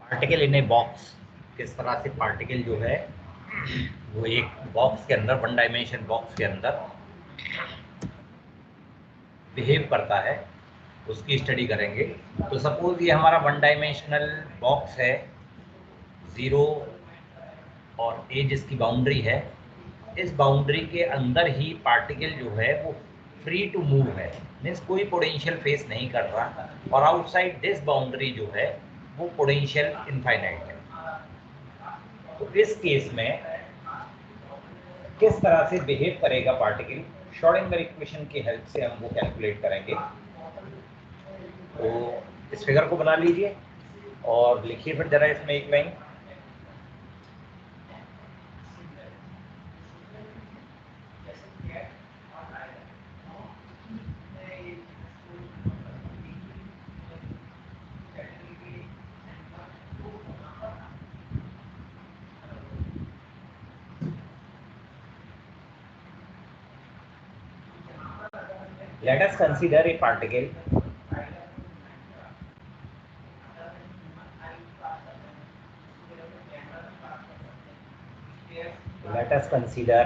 Particle in a box, किस तरह से पार्टिकल जो है वो एक बॉक्स के अंदर, वन डायमेंशन बॉक्स के अंदर बिहेव करता है, उसकी स्टडी करेंगे। तो सपोज ये हमारा वन डायमेंशनल बॉक्स है, 0 और ए जिसकी बाउंड्री है, इस बाउंड्री के अंदर ही पार्टिकल जो है वो फ्री टू मूव है, मीन्स कोई पोटेंशियल फेस नहीं कर रहा, और आउटसाइड दिस बाउंड्री जो है वो पोटेंशियल इनफाइनाइट है। तो इस केस में किस तरह से बिहेव करेगा पार्टिकल, श्रोडिंगर इक्वेशन की हेल्प से हम वो कैलकुलेट करेंगे। तो इस फिगर को बना लीजिए और लिखिए फिर जरा इसमें एक line. Let us consider a particle let us consider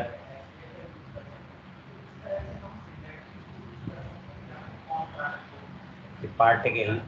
the particle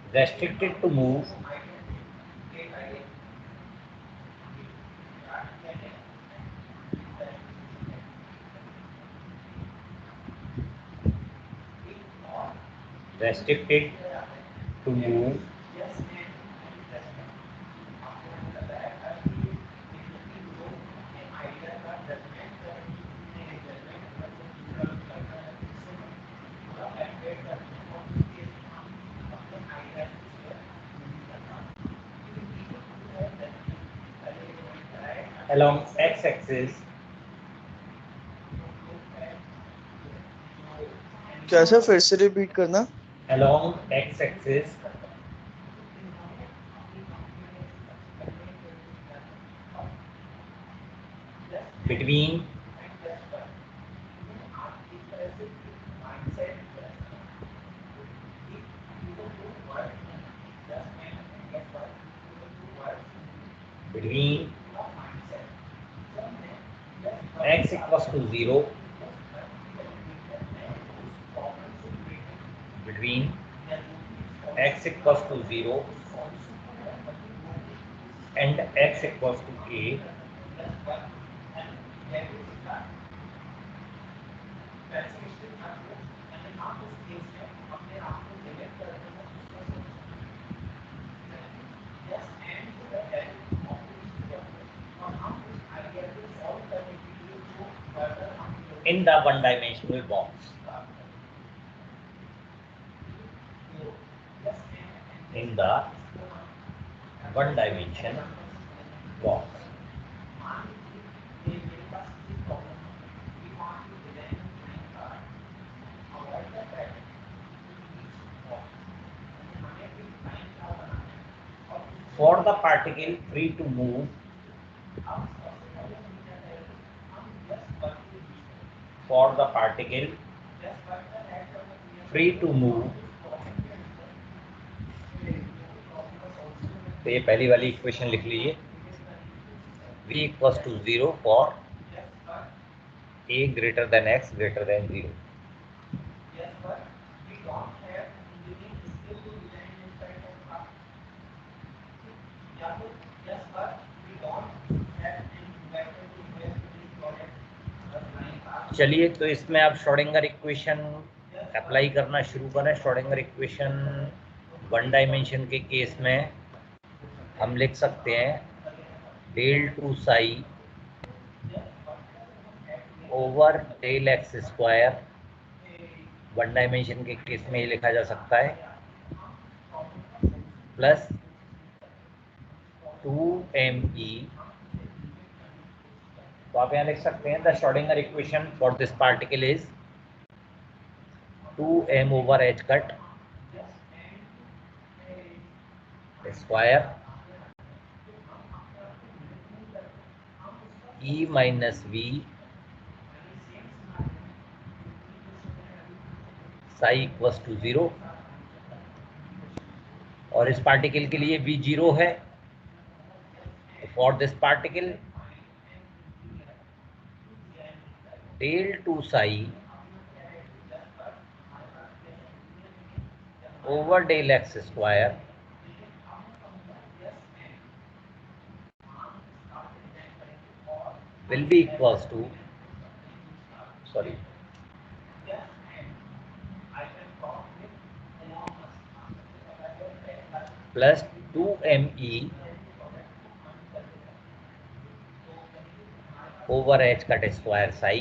restricted to move along x-axis कैसा, फिर से रिपीट करना। along x-axis between x equals to 0 between x equals to 0 and x equals to a, in the one-dimensional box. In the one-dimension box. For the particle free to move, for the particle free to move, तो ये पहली वाली equation लिख लीजिए, v equals to 0 for a greater than x greater than 0. चलिए, तो इसमें आप श्रोडिंगर इक्वेशन अप्लाई करना शुरू करें। श्रोडिंगर इक्वेशन वन डायमेंशन के केस में हम लिख सकते हैं del two psi over del X square, one dimension के केस में ये लिखा जा सकता है प्लस 2me, तो आप यहाँ लिख सकते हैं the Schrodinger equation for this particle is 2m over h cut square e minus v psi equals to 0, और इस पार्टिकल के लिए v 0 है। For this particle del two psi over del X square will be equals to, sorry, plus 2me over h cut square psi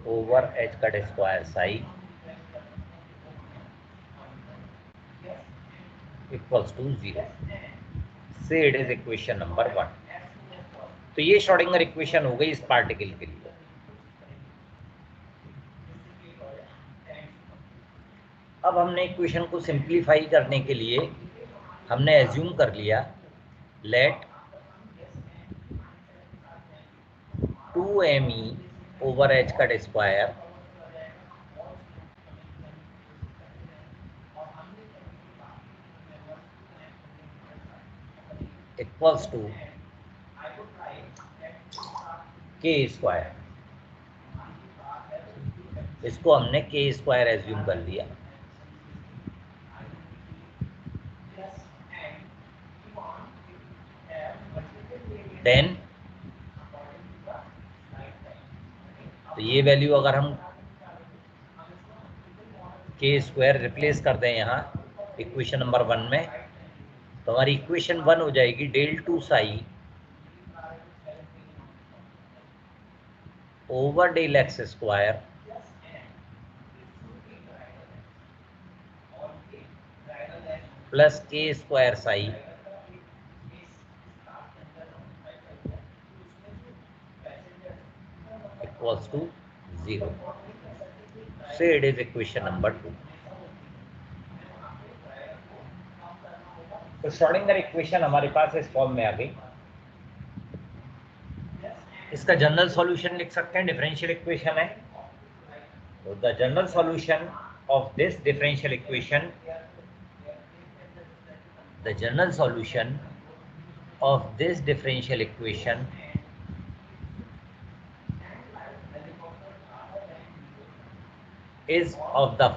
over h cut square psi equals to 0. से it is equation number 1। तो ये Schrodinger equation हो गई इस particle के लिए। अब हमने इक्वेशन को सिंप्लीफाई करने के लिए हमने एज्यूम कर लिया let 2me over h cut square equals to K square, इसको हमने के स्क्वायर एज्यूम कर लिया। देन तो ये वैल्यू अगर हम के स्क्वायर रिप्लेस कर दें यहाँ इक्वेशन नंबर 1 में, तो हमारी इक्वेशन 1 हो जाएगी del two psi over del X square plus K square psi equals to 0। से इट इज इक्वेशन नंबर 2। तो श्रोडिंगर इक्वेशन हमारे पास इस फॉर्म में आ गई। इसका जनरल सॉल्यूशन लिख सकते हैं, डिफरेंशियल इक्वेशन है। तो the general solution of this differential equation, the general solution of this differential equation is of the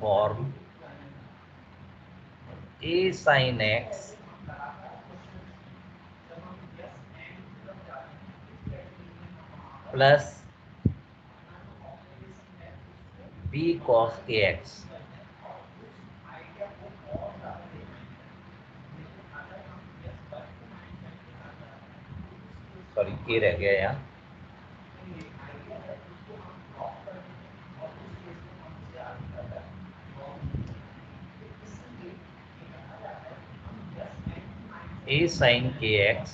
form a sin x plus b cos kx। Sorry के रह गया यहाँ, a sin kx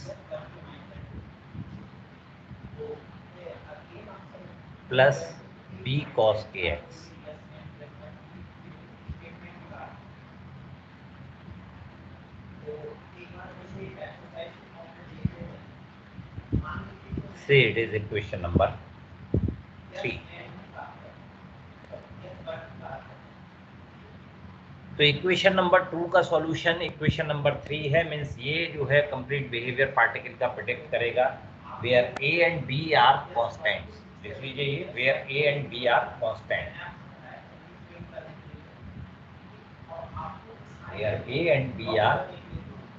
plus b cos kx। से it is equation number 3। तो equation number 2 का solution equation number 3 है। Means ये जो है कंप्लीट बिहेवियर पार्टिकल का प्रेडिक्ट करेगा where a and b are constants. देख लीजिए ये where a and b are constant, where a and b are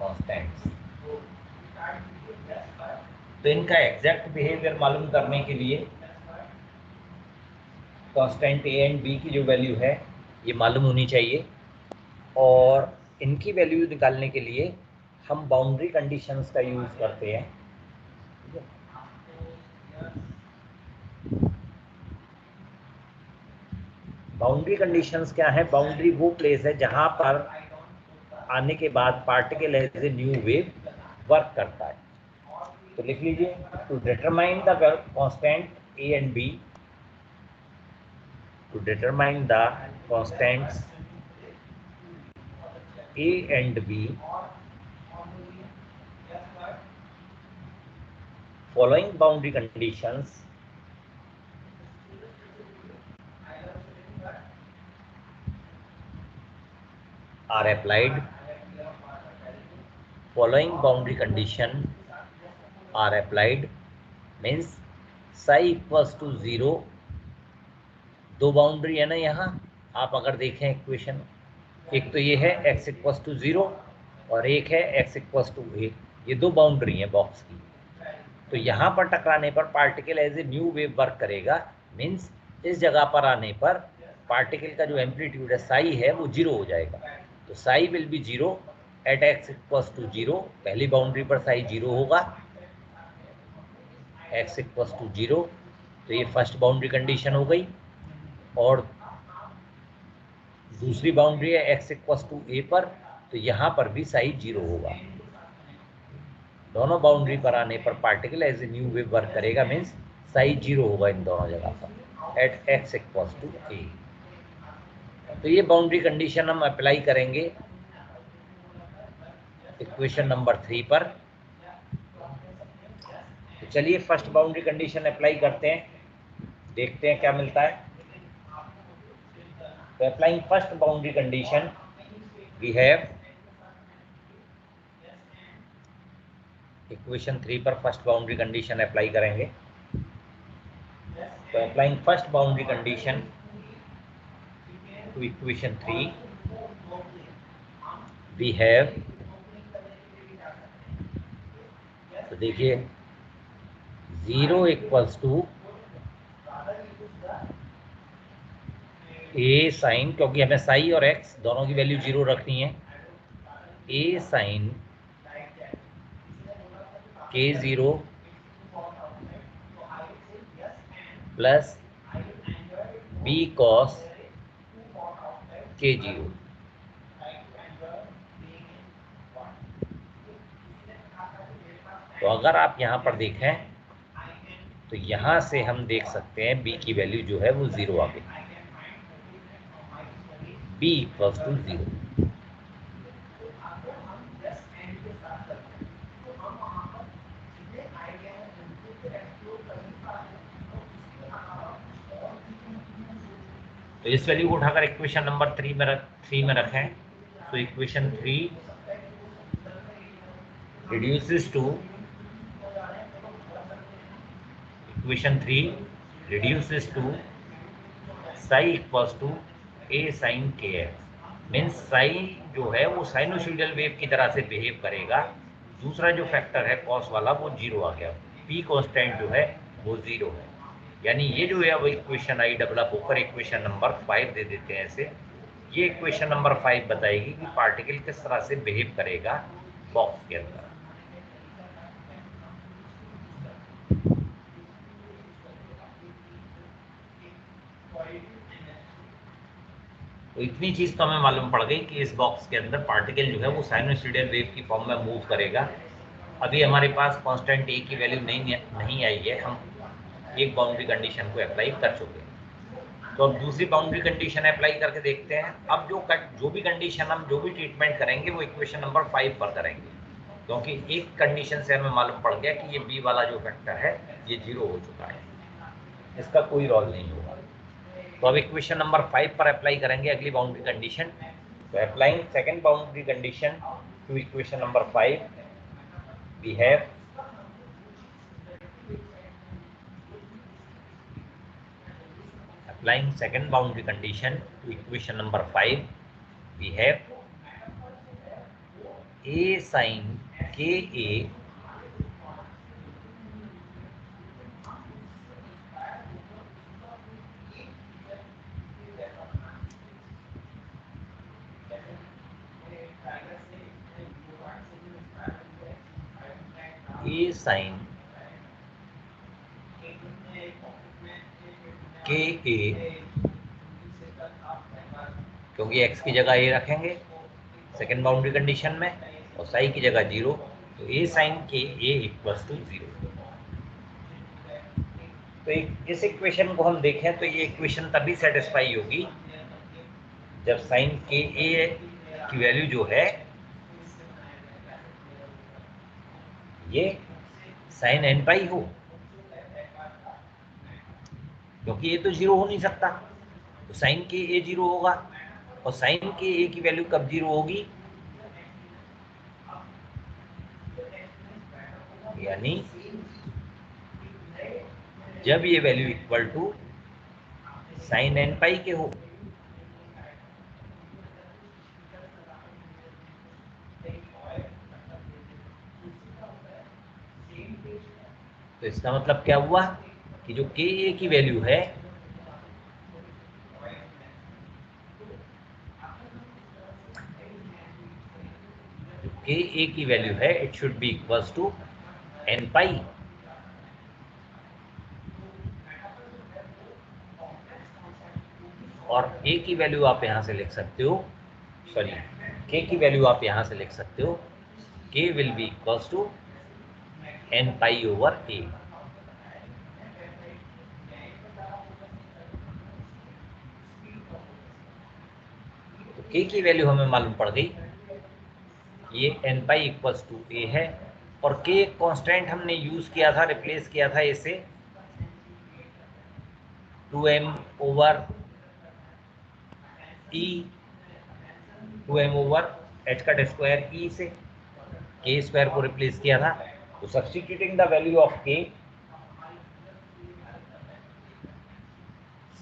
constants. तो इनका एग्जैक्ट बिहेवियर मालूम करने के लिए कांस्टेंट a एंड b की जो वैल्यू है ये मालूम होनी चाहिए, और इनकी वैल्यू निकालने के लिए हम बाउंड्री कंडीशंस का यूज़ करते हैं। बाउंड्री कंडीशंस क्या है? बाउंड्री वो प्लेस है जहां पर आने के बाद particle as a new wave work करता है। तो लिख लीजिए, to determine the constant A and B, to determine the constants A and B following boundary conditions are applied, following boundary condition are applied means psi equals to 0, दो boundary है ना यहाँ, आप अगर देखें इक्वेशन, एक तो ये है x इक्वल्स टू 0 और एक है x इक्वल्स टू a, ये दो बाउंड्री है बॉक्स की। तो यहाँ पर टकराने पर particle as a new wave work करेगा, मीन्स इस जगह पर आने पर पार्टिकल का जो एम्पलीट्यूड है साई है वो 0 हो जाएगा। तो psi will be 0 at x equals to 0, पहली बाउंड्री पर साई 0 होगा, x इक्वल्स टू 0। तो ये फर्स्ट बाउंड्री कंडीशन हो गई। और दूसरी बाउंड्री है x इक्वल्स टू a पर, तो यहाँ पर भी साई 0 होगा। दोनों बाउंड्री पर आने पर particle as a new wave work करेगा, मीन्स साई 0 होगा इन दोनों जगह पर at x equals to a। तो ये बाउंड्री कंडीशन हम अप्लाई करेंगे इक्वेशन नंबर 3 पर। तो चलिए फर्स्ट बाउंड्री कंडीशन अप्लाई करते हैं, देखते हैं क्या मिलता है। तो applying first boundary condition we have, equation 3 पर फर्स्ट बाउंड्री कंडीशन अप्लाई करेंगे। तो applying first boundary condition to equation 3 we have, तो देखिए 0 इक्वल्स टू ए साइन, क्योंकि हमें साई और एक्स दोनों की वैल्यू 0 रखनी है, A sine k0 plus B cos k0। तो अगर आप यहाँ पर देखें तो यहाँ से हम देख सकते हैं b की वैल्यू जो है वो 0 आ गई, b इक्वल्स टू 0। तो इस वैल्यू को उठाकर इक्वेशन नंबर 3 में रखें। तो equation 3 reduces to, equation 3 reduces to psi equals to a sin kx, means Sai जो है वो साइनोसॉइडल वेव की तरह से बिहेव करेगा। दूसरा जो फैक्टर है कॉस वाला वो 0 आ गया, p कांस्टेंट जो है वो 0 है। यानी ये जो है वो इक्वेशन आई डेवलप होकर इक्वेशन नंबर 5 दे देते हैं ऐसे। ये इक्वेशन नंबर 5 बताएगी कि पार्टिकल किस तरह से बिहेव करेगा बॉक्स के अंदर। तो इतनी चीज तो हमें मालूम पड़ गई कि इस बॉक्स के अंदर पार्टिकल जो है वो साइनोसॉइडल वेव की फॉर्म में मूव करेगा। अभी हमारे पास कांस्टेंट ए की वैल्यू नहीं आई है, हम एक बाउंड्री कंडीशन को अप्लाई कर चुके हैं। तो अब दूसरी बाउंड्री कंडीशन अप्लाई करके देखते हैं। अब जो भी कंडीशन हम जो भी ट्रीटमेंट करेंगे वो इक्वेशन नंबर 5 पर करेंगे, क्योंकि एक कंडीशन से हमें मालूम पड़ गया कि ये बी वाला जो फैक्टर है ये 0 हो चुका है, इसका कोई रोल नहीं होगा। तो अब इक्वेशन नंबर 5 पर अप्लाई करेंगे अगली बाउंड्री कंडीशन। तो applying second boundary condition to equation number 5 we have, applying second boundary condition to equation number 5 we have a sin ka sin ka क्योंकि x की जगह a रखेंगे सेकेंड बाउंड्री कंडीशन में और साई की जगह 0, तो a sin k a equals to 0। तो इस इक्वेशन को हम देखें तो ये इक्वेशन तभी सेटिस्फाई होगी जब साइन के ए की वैल्यू जो है ये साइन एन पाई हो, क्योंकि ये तो 0 हो नहीं सकता, तो साइन के ए 0 होगा। और साइन के ए की वैल्यू कब 0 होगी, यानी जब ये value equal to sine n pi के हो। तो इसका मतलब क्या हुआ कि जो के ए की वैल्यू है के ए की वैल्यू है it should be equals to n pi. और ए की वैल्यू आप यहां से लिख सकते हो, सॉरी के की वैल्यू आप यहां से लिख सकते हो, k will be equals to n pi over a. तो के की वैल्यू हमें मालूम पड़ गई, ये n pi equals to a है। और के एक कांस्टेंट हमने यूज किया था, रिप्लेस किया था इसे 2m over E, 2m over h का स्क्वायर ई से के स्क्वायर को रिप्लेस किया था। तो substituting the value of k,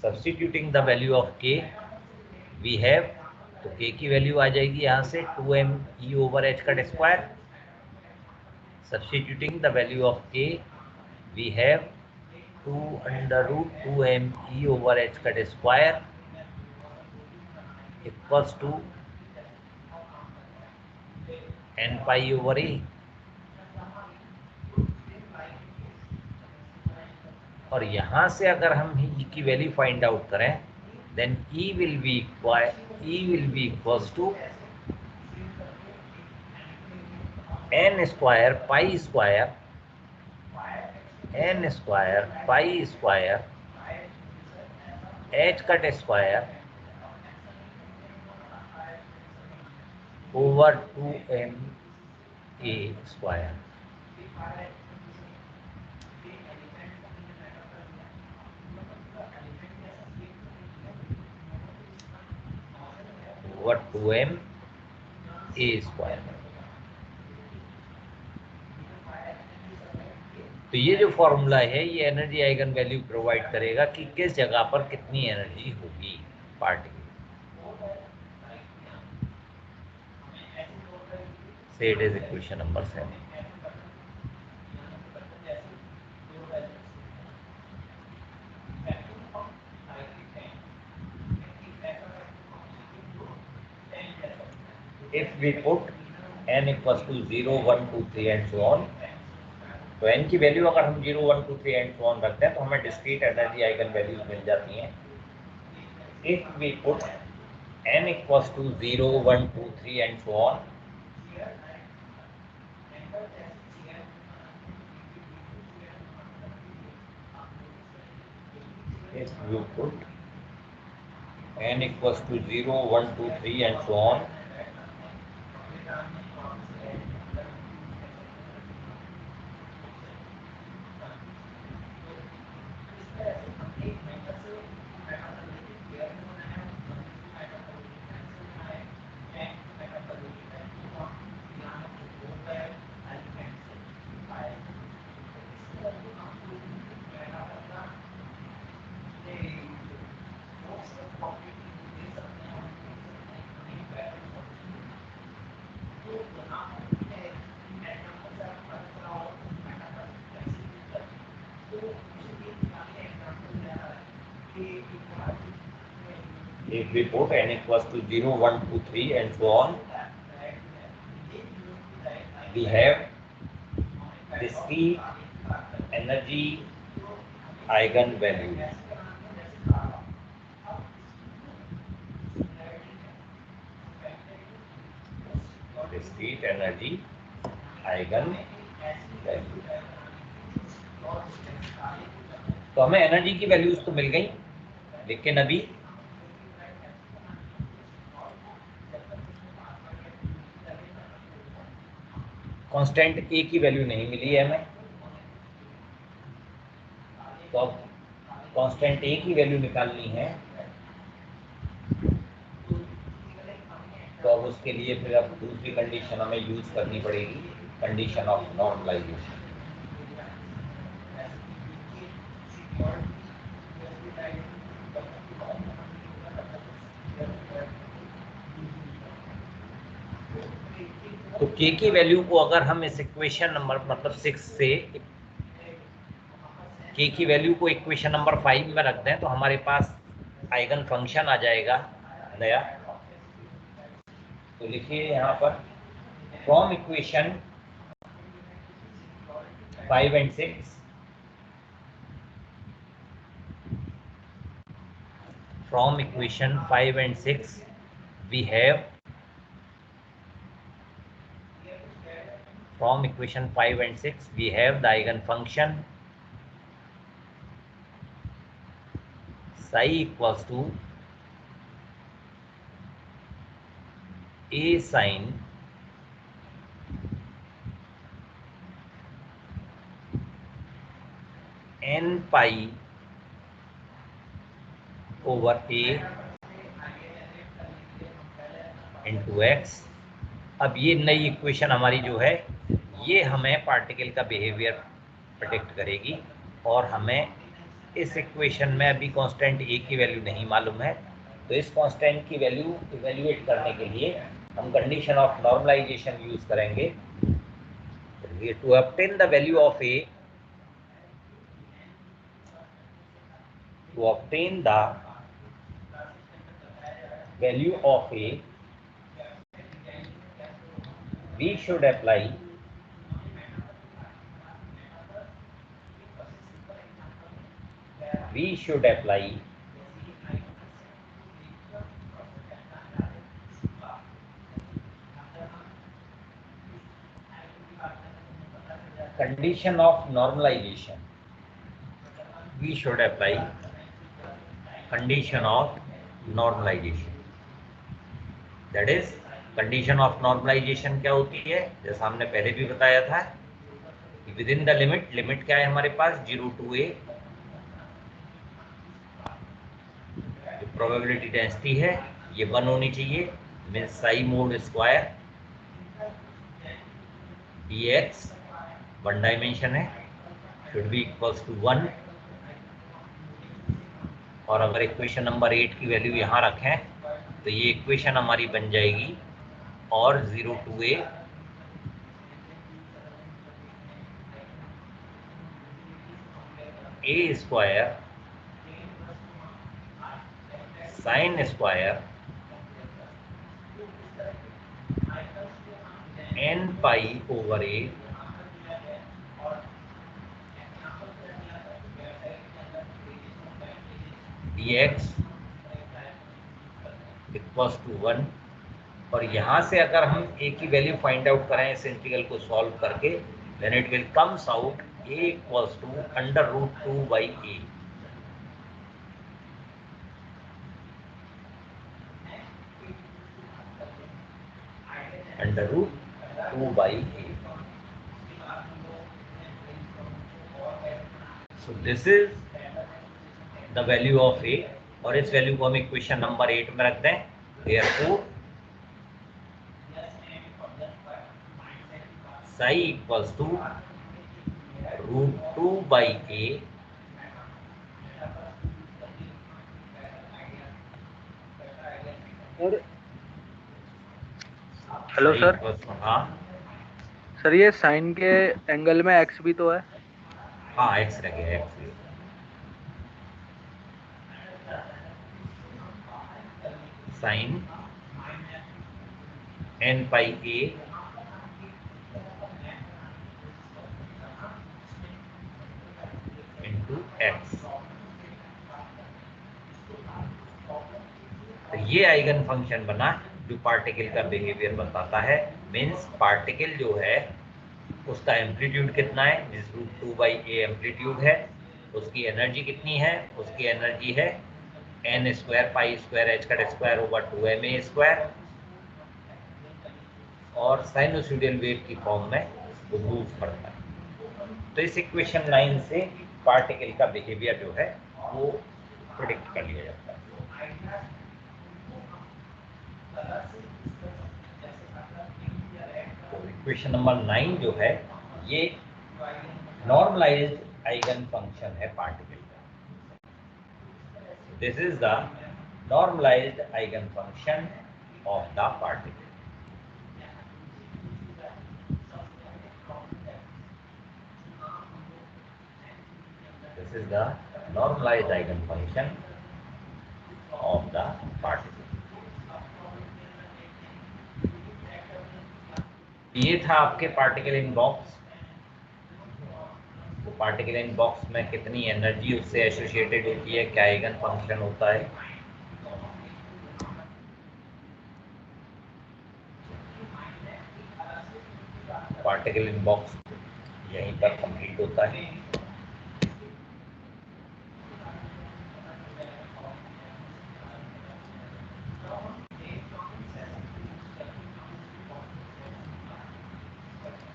substituting the value of k we have, तो के की वैल्यू आ जाएगी यहाँ से 2m ई ओवर एच का square. Substituting the value of k we have 2 under root 2m E over h का square equals to n pi over a. और यहाँ से अगर हम ई की वैल्यू फाइंड आउट करें, then E will be equals to N square pi square, N square pi square H cut square over 2m A square. Over 2m A square. तो ये जो फॉर्मूला है ये एनर्जी आइगन वैल्यू प्रोवाइड करेगा कि किस जगह पर कितनी एनर्जी होगी पार्टिकल से। It is equation number 7। If we put n equals to 0, 1, 2, 3 and so on, तो n की वैल्यू अगर हम 0, 1, 2, 3 and so on रखते हैं तो हमें डिस्क्रीट एनर्जी आइगन वैल्यूज मिल जाती हैं। If we put n equals to 0, 1, 2, 3 and so on, if you put n equals to 0, 1, 2, 3 and so on, if we put n equals to 0, 1, 2, 3 and so on, we have discrete energy eigen values. Discrete energy eigen value. तो हमें energy की values तो मिल गई, लेकिन अभी constant ए की value नहीं मिली है हमें। तो अब कांस्टेंट ए की वैल्यू निकालनी है, तो अब उसके लिए फिर अब दूसरी कंडीशन हमें यूज करनी पड़ेगी, कंडीशन ऑफ नॉर्मलाइजेशन। तो k की वैल्यू को अगर हम इस इक्वेशन नंबर मतलब 6 से k की वैल्यू को इक्वेशन नंबर 5 में रख दें तो हमारे पास आइगन फंक्शन आ जाएगा नया। तो लिखिए यहाँ पर from equation 5 and 6 from equation 5 and 6 we have from equation 5 and 6 we have the eigenfunction psi equals to a sin n pi over a into x। अब ये नई इक्वेशन हमारी जो है ये हमें पार्टिकल का बिहेवियर प्रेडिक्ट करेगी, और हमें इस इक्वेशन में अभी कांस्टेंट ए की वैल्यू नहीं मालूम है। तो इस कांस्टेंट की वैल्यू इवेल्युएट करने के लिए हम कंडीशन ऑफ नॉर्मलाइजेशन यूज करेंगे। To obtain the value of A, to obtain the value of a we should apply condition of normalization, we should apply condition of normalization। that is condition of normalization क्या होती है, जैसा हमने पहले भी बताया था, with in the limit, limit क्या है हमारे पास 0 to a, जो प्रोबेबिलिटी डेंसिटी है ये 1 होनी चाहिए, mean Sai mode square dx 1 dimension है, शुड बी इक्वल्स टू 1। और अगर इक्वेशन नंबर 8 की वैल्यू यहाँ रखें तो ये इक्वेशन हमारी बन जाएगी और 0 to a square sine square n pi over a dx equals to 1। और यहाँ से अगर हम a की वैल्यू फाइंड आउट करें इस इंटीग्रल को सॉल्व करके, then it will comes out a equals to √2 by a। √2 by a। So this is the value of a, और इस वैल्यू को हम इक्वेशन नंबर 8 में रख दें। Therefore psi equals to √2 by a hello sir. हाँ sir ये sine के एंगल में एक्स भी तो है। हाँ एक्स रह गया, X sine n pi a into X. तो ये आइगन फंक्शन बना जो पार्टिकल का बिहेवियर बताता है। मीन्स पार्टिकल जो है उसका एम्पलीट्यूड कितना है, जिस √2/a एम्पलीट्यूड है, उसकी एनर्जी कितनी है, उसकी एनर्जी है n² π² h²/2ma², और साइनोसॉइडल वेव की फॉर्म में वो मूव करता है। तो इस इक्वेशन 9 से पार्टिकल का बिहेवियर जो है वो प्रिडिक्ट कर लिया जाता है। तो इक्वेशन नंबर 9 जो है ये नॉर्मलाइज्ड आइगन फंक्शन है पार्टिकल का। This is the normalised eigen function of the particle. This is the normalized eigenfunction of the particle. ये था आपके पार्टिकल इन बॉक्स। तो पार्टिकल इन बॉक्स में कितनी एनर्जी उससे एसोसिएटेड होती है, क्या आइगन फंक्शन होता है। पार्टिकल इन बॉक्स यहीं पर कंप्लीट होता है।